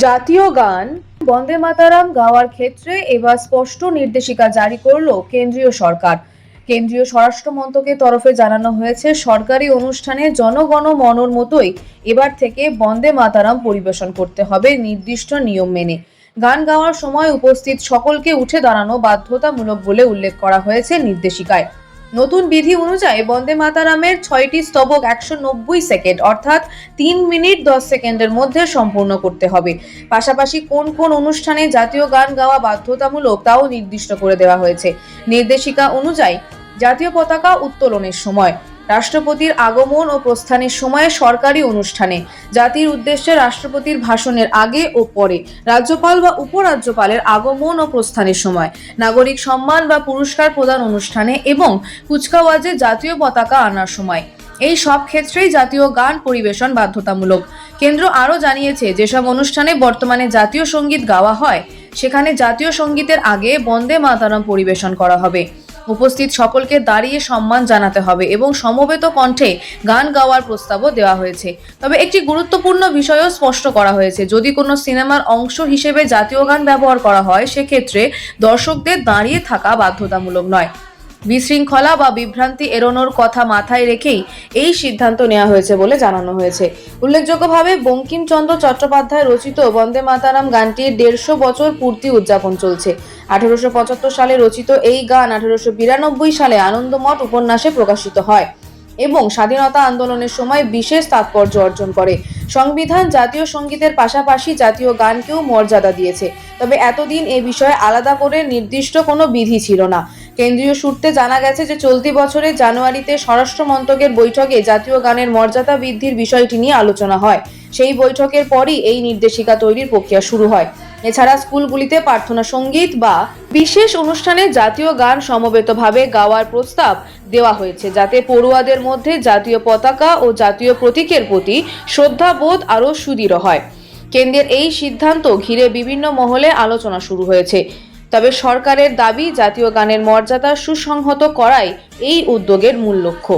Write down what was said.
জাতীয় গান বন্দে মাতারাম গাওয়ার ক্ষেত্রে এবার স্পষ্ট নির্দেশিকা জারি করল কেন্দ্রীয় সরকার। কেন্দ্রীয় স্বরাষ্ট্র মন্ত্রকের তরফে জানানো হয়েছে, সরকারি অনুষ্ঠানে জনগণ মনর মতোই এবার থেকে বন্দে মাতারাম পরিবেশন করতে হবে নির্দিষ্ট নিয়ম মেনে। গান গাওয়ার সময় উপস্থিত সকলকে উঠে দাঁড়ানো বাধ্যতামূলক বলে উল্লেখ করা হয়েছে নির্দেশিকায়। নতুন বিধি অনুযায়ী বন্দে মাতারামের 6টি স্তবক 190 সেকেন্ড অর্থাৎ 3 মিনিট 10 সেকেন্ডের মধ্যে সম্পূর্ণ করতে হবে। পাশাপাশি কোন কোন অনুষ্ঠানে জাতীয় গান গাওয়া বাধ্যতামূলক তাও নির্দিষ্ট করে দেওয়া হয়েছে। নির্দেশিকা অনুযায়ী জাতীয় পতাকা উত্তোলনের সময়, রাষ্ট্রপতির আগমন ও প্রস্থানের সময়ে, সরকারি অনুষ্ঠানে, জাতির উদ্দেশ্যে রাষ্ট্রপতির ভাষণের আগে ও পরে, রাজ্যপাল বা উপরাজ্যপালের আগমন ও প্রস্থানের সময়, নাগরিক সম্মান বা পুরস্কার প্রদান অনুষ্ঠানে এবং কুচকাওয়াজে জাতীয় পতাকা আনার সময়, এই সব ক্ষেত্রেই জাতীয় গান পরিবেশন বাধ্যতামূলক। কেন্দ্র আরও জানিয়েছে, যেসব অনুষ্ঠানে বর্তমানে জাতীয় সঙ্গীত গাওয়া হয় সেখানে জাতীয় সঙ্গীতের আগে বন্দে মাতারাম পরিবেশন করা হবে। উপস্থিত সকলকে দাঁড়িয়ে সম্মান জানাতে হবে এবং সমবেত কণ্ঠে গান গাওয়ার প্রস্তাবও দেওয়া হয়েছে। তবে একটি গুরুত্বপূর্ণ বিষয়ও স্পষ্ট করা হয়েছে, যদি কোনো সিনেমার অংশ হিসেবে জাতীয় গান ব্যবহার করা হয় সেক্ষেত্রে দর্শকদের দাঁড়িয়ে থাকা বাধ্যতামূলক নয়। বিশৃঙ্খলা বা বিভ্রান্তি এড়ানোর কথা মাথায় রেখেই এই সিদ্ধান্ত নেওয়া হয়েছে বলে জানানো হয়েছে। উল্লেখযোগ্যভাবে বঙ্কিমচন্দ্র চট্টোপাধ্যায় রচিত বন্দে মাতারাম গানটির 150 বছর পূর্তি উদযাপন চলছে। 1875 সালে রচিত এই গান 1892 সালে আনন্দমঠ উপন্যাসে প্রকাশিত হয় এবং স্বাধীনতা আন্দোলনের সময় বিশেষ তাৎপর্য অর্জন করে। সংবিধান জাতীয় সঙ্গীতের পাশাপাশি জাতীয় গানকেও মর্যাদা দিয়েছে, তবে এতদিন এ বিষয়ে আলাদা করে নির্দিষ্ট কোনো বিধি ছিল না। কেন্দ্রীয় সূত্রে জানা গেছে যে চলতি বছরের জানুয়ারিতে স্বরাষ্ট্র মন্ত্রকের বৈঠকে জাতীয় গানের মর্যাদা বৃদ্ধির বিষয়টি নিয়ে আলোচনা হয়। সেই বৈঠকের পরই এই নির্দেশিকা তৈরির প্রক্রিয়া শুরু হয়। এছাড়া স্কুলগুলিতে প্রার্থনা সঙ্গীত বা বিশেষ অনুষ্ঠানে জাতীয় গান সমবেতভাবে গাওয়ার প্রস্তাব দেওয়া হয়েছে, যাতে পড়ুয়াদের মধ্যে জাতীয় পতাকা ও জাতীয় প্রতীকের প্রতি শ্রদ্ধাবোধ আরও সুদৃঢ় হয়। কেন্দ্রের এই সিদ্ধান্ত ঘিরে বিভিন্ন মহলে আলোচনা শুরু হয়েছে। তবে সরকারের দাবি, জাতীয় গানের মর্যাদা সুসংহত করাই এই উদ্যোগের মূল লক্ষ্য।